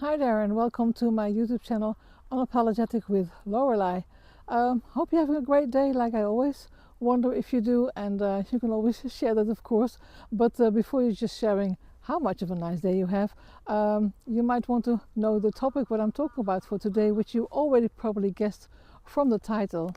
Hi there and welcome to my YouTube channel Unapologetic with Lorelai. Hope you're having a great day like I always wonder if you do, and you can always share that of course, but before you're just sharing how much of a nice day you have, you might want to know the topic what I'm talking about for today, which you already probably guessed from the title.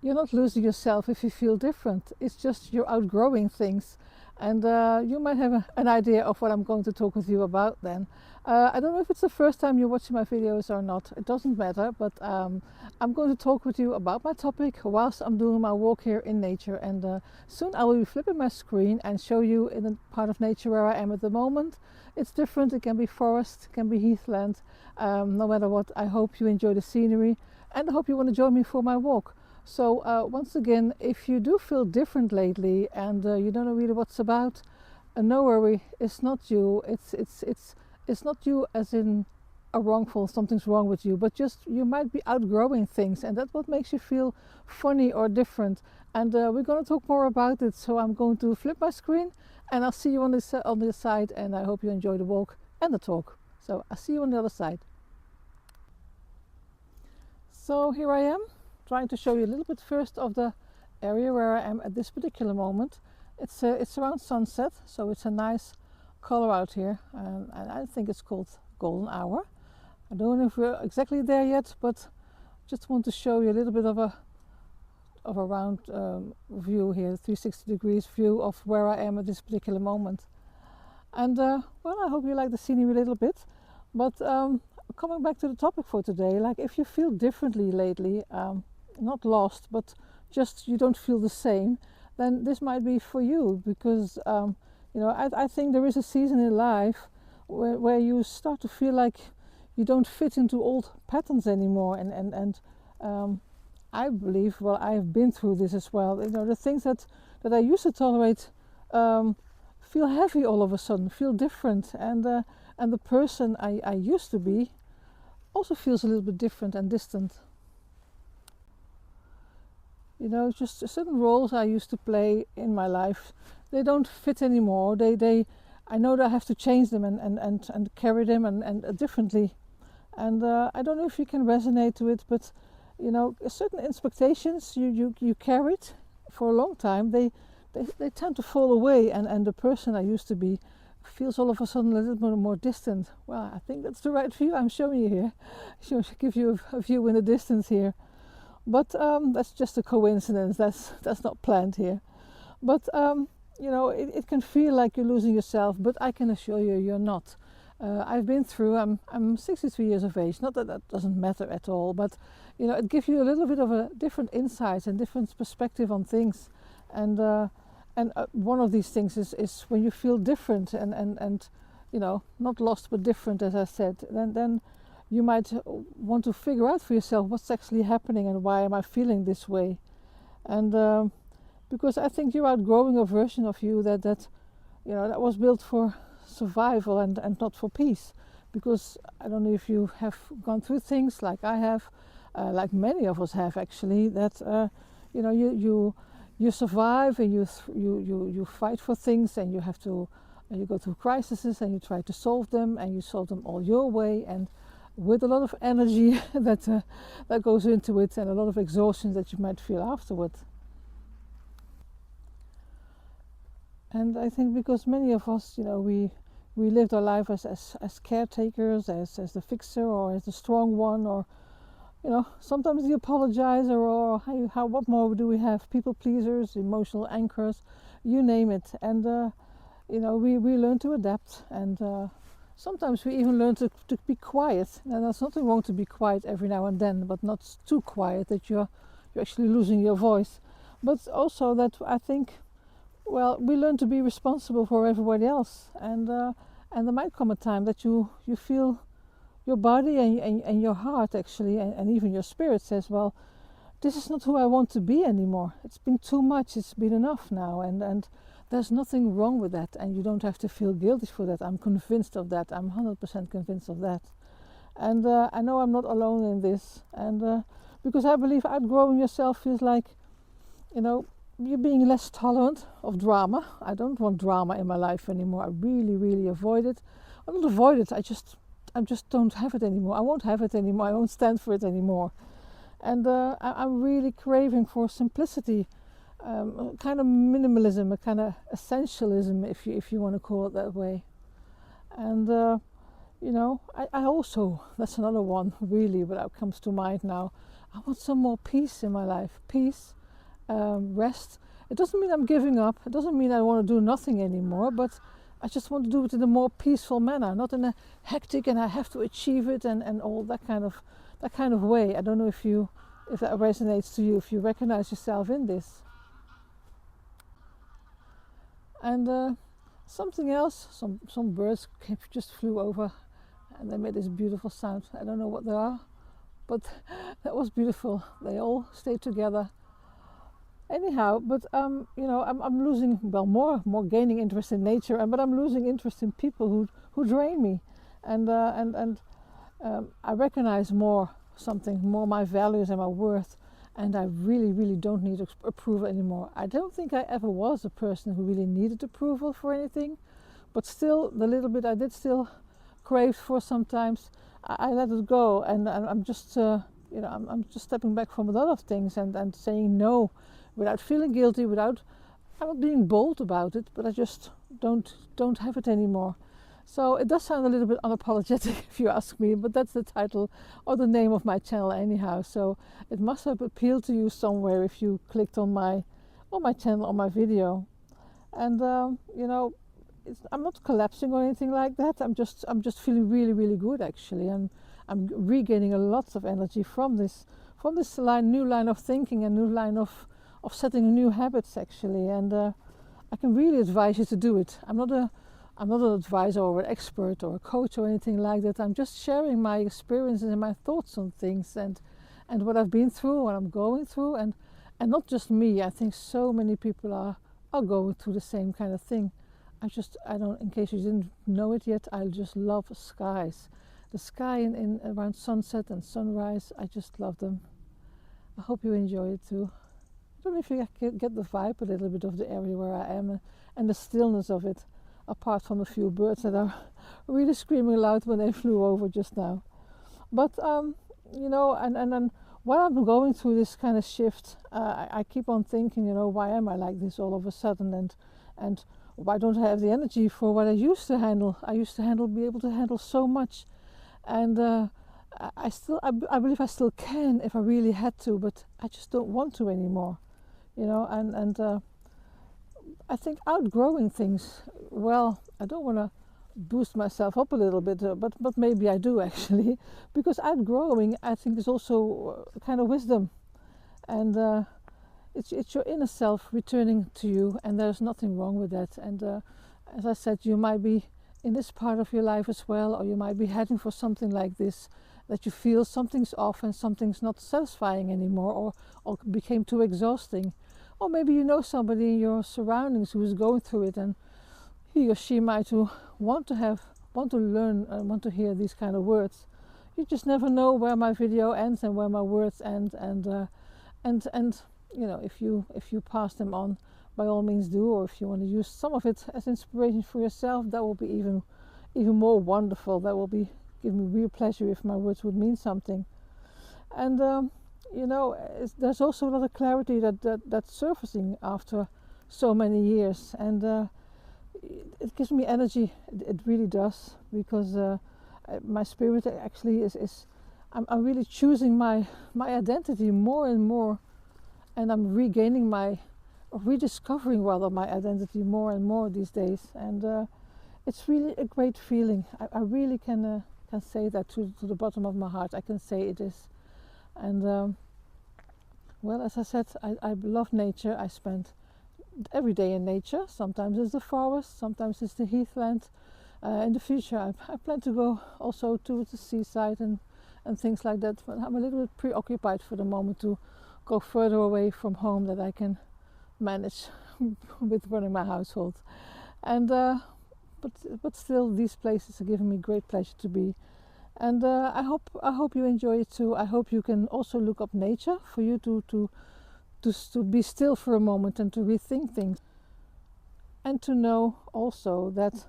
You're not losing yourself if you feel different. It's just you're outgrowing things. And you might have an idea of what I'm going to talk with you about then. I don't know if it's the first time you're watching my videos or not. It doesn't matter, but I'm going to talk with you about my topic whilst I'm doing my walk here in nature. And soon I will be flipping my screen and show you in the part of nature where I am at the moment. It's different. It can be forest, it can be heathland. No matter what, I hope you enjoy the scenery and I hope you want to join me for my walk. So once again, if you do feel different lately and you don't know really what's about, no worry, it's not you. It's not you as in a wrongful, something's wrong with you, but just you might be outgrowing things, and that's what makes you feel funny or different. And we're going to talk more about it. So I'm going to flip my screen, and I'll see you on this side. And I hope you enjoy the walk and the talk. So I'll see you on the other side. So here I am, trying to show you a little bit first of the area where I am at this particular moment. It's around sunset, so it's a nice color out here, and I think it's called golden hour. I don't know if we're exactly there yet, but just want to show you a little bit of a round view here, 360 degrees view of where I am at this particular moment. And well, I hope you like the scenery a little bit, but coming back to the topic for today, like if you feel differently lately, not lost, but just you don't feel the same, then this might be for you, because you know, I think there is a season in life where you start to feel like you don't fit into old patterns anymore, and I believe, well, I have been through this as well. You know, the things that I used to tolerate feel heavy all of a sudden, feel different, and the person I used to be also feels a little bit different and distant. You know, just certain roles I used to play in my life, they don't fit anymore. I know that I have to change them and carry them and differently. And I don't know if you can resonate to it, but you know, certain expectations you carried for a long time, they tend to fall away, and the person I used to be feels all of a sudden a little bit more distant. Well, I think that's the right view I'm showing you here. I should give you a view in the distance here. But that's just a coincidence. That's not planned here. But you know, it can feel like you're losing yourself, but I can assure you, you're not. I've been through. I'm 63 years of age. Not that that doesn't matter at all, but you know, it gives you a little bit of a different insight and different perspective on things. And one of these things is when you feel different and you know, not lost but different, as I said. Then you might want to figure out for yourself what's actually happening and why am I feeling this way. And because I think you're outgrowing a version of you that you know, that was built for survival and not for peace. Because I don't know if you have gone through things like I have, like many of us have actually, that you know, you survive and you fight for things, and you have to you go through crises and you try to solve them, and you solve them all your way, and with a lot of energy that goes into it, and a lot of exhaustion that you might feel afterward. And I think because many of us, you know, we lived our life as caretakers, as the fixer, or as the strong one, or you know, sometimes the apologizer, or what more do we have? People pleasers, emotional anchors, you name it. And you know, we learn to adapt, and sometimes we even learn to be quiet. Now, there's nothing wrong to be quiet every now and then, but not too quiet that you're actually losing your voice. But also that I think, well, we learn to be responsible for everybody else, and there might come a time that you feel your body and your heart actually, and even your spirit says, well, this is not who I want to be anymore. It's been too much. It's been enough now, and there's nothing wrong with that, and you don't have to feel guilty for that. I'm convinced of that. I'm 100% convinced of that. And I know I'm not alone in this, and because I believe outgrowing yourself feels like, you know, you're being less tolerant of drama. I don't want drama in my life anymore. I really, really avoid it. I don't avoid it. I just don't have it anymore. I won't have it anymore. I won't stand for it anymore. And I'm really craving for simplicity, a kind of minimalism, a kind of essentialism, if you want to call it that way. And I also, that's another one really, that comes to mind now. I want some more peace in my life. Peace, rest. It doesn't mean I'm giving up. It doesn't mean I want to do nothing anymore, but I just want to do it in a more peaceful manner, not in a hectic and I have to achieve it and all that kind of way. I don't know if that resonates to you, if you recognize yourself in this. And something else, some birds just flew over and they made this beautiful sound. I don't know what they are, but that was beautiful. They all stayed together. Anyhow, but I'm losing, well, more gaining interest in nature, but I'm losing interest in people who drain me, and I recognize more my values and my worth, and I really, really don't need approval anymore. I don't think I ever was a person who really needed approval for anything, but still, the little bit I did still crave for sometimes, I let it go, and I'm just, I'm just stepping back from a lot of things and saying no, without feeling guilty, I'm not being bold about it, but I just don't have it anymore. So it does sound a little bit unapologetic if you ask me, but that's the title or the name of my channel anyhow. So it must have appealed to you somewhere if you clicked on my channel, on my video. And I'm not collapsing or anything like that. I'm just feeling really, really good actually, and I'm regaining a lot of energy from this new line of thinking and new line of setting new habits actually. And I can really advise you to do it. I'm not an advisor or an expert or a coach or anything like that. I'm just sharing my experiences and my thoughts on things and what I've been through, what I'm going through, and not just me. I think so many people are going through the same kind of thing. In case you didn't know it yet, I just love skies. The sky in around sunset and sunrise, I just love them. I hope you enjoy it too. I don't know if you get the vibe a little bit of the area where I am and the stillness of it, apart from a few birds that are really screaming loud when they flew over just now. But and while I'm going through this kind of shift, I keep on thinking, why am I like this all of a sudden, and why don't I have the energy for what I used to handle? I used to be able to handle so much, and I believe I still can if I really had to, but I just don't want to anymore, and I think outgrowing things, well, I don't want to boost myself up a little bit, but maybe I do actually, because outgrowing, I think, is also a kind of wisdom, and it's your inner self returning to you, and there's nothing wrong with that. And as I said, you might be in this part of your life as well, or you might be heading for something like this, that you feel something's off and something's not satisfying anymore, or became too exhausting. Or maybe you know somebody in your surroundings who is going through it, and he or she might want to learn and want to hear these kind of words. You just never know where my video ends and where my words end, and if you pass them on, by all means do, or if you want to use some of it as inspiration for yourself, that will be even more wonderful. That will give me real pleasure if my words would mean something. And there's also a lot of clarity that's surfacing after so many years, and it gives me energy. It really does, because my spirit actually is I'm really choosing my identity more and more, and I'm rediscovering rather my identity more and more these days, and it's really a great feeling. I really can say that to the bottom of my heart. I can say it is. And well, as I said, I love nature. I spend every day in nature. Sometimes it's the forest, sometimes it's the heathland. In the future, I plan to go also to the seaside and things like that. But I'm a little bit preoccupied for the moment to go further away from home that I can manage with running my household. And but still, these places are giving me great pleasure to be. And I hope you enjoy it too. I hope you can also look up nature for you to to be still for a moment and to rethink things, and to know also that,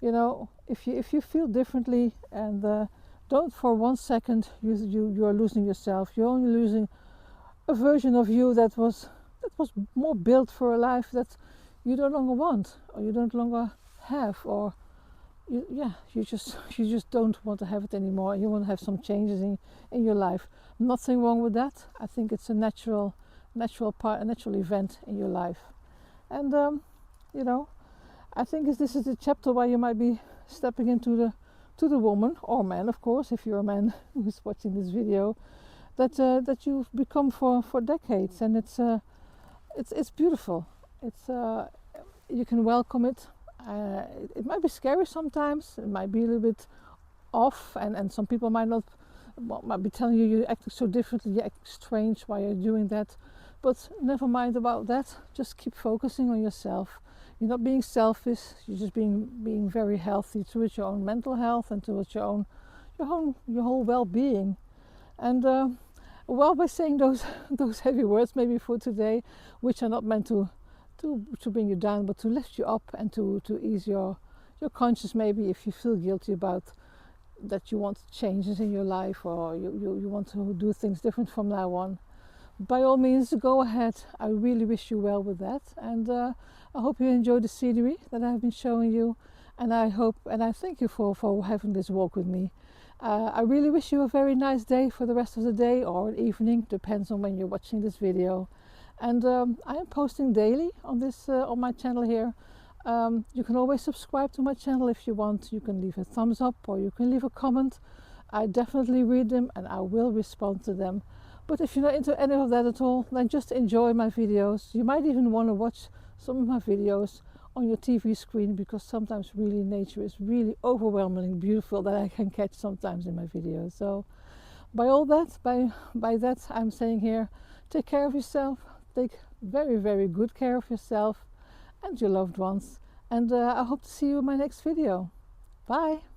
you know, if you feel differently, and don't for 1 second you are losing yourself. You're only losing a version of you that was more built for a life that you no longer want, or you don't longer have, or you just don't want to have it anymore. You want to have some changes in your life. Nothing wrong with that. I think it's a natural part, a natural event in your life. And you know, I think this is the chapter where you might be stepping into the woman, or man, of course, if you're a man who's watching this video, that you've become for decades. And it's beautiful. It's you can welcome it. It might be scary sometimes. It might be a little bit off, and some people might be telling you you're acting so differently, you're acting strange, why you're doing that. But never mind about that. Just keep focusing on yourself. You're not being selfish. You're just being very healthy towards your own mental health and towards your whole well-being. And well, by saying those heavy words maybe for today, which are not meant to bring you down, but to lift you up and to ease your conscience, maybe if you feel guilty about that, you want changes in your life, or you want to do things different from now on. By all means, go ahead. I really wish you well with that, and I hope you enjoy the scenery that I've been showing you, and I thank you for having this walk with me. I really wish you a very nice day for the rest of the day, or an evening, depends on when you're watching this video. And I am posting daily on this on my channel here. You can always subscribe to my channel if you want. You can leave a thumbs up, or you can leave a comment. I definitely read them and I will respond to them. But if you're not into any of that at all, then just enjoy my videos. You might even want to watch some of my videos on your TV screen, because sometimes really nature is really overwhelmingly beautiful that I can catch sometimes in my videos. So by that I'm saying here, take care of yourself. Take very, very good care of yourself and your loved ones. And I hope to see you in my next video. Bye.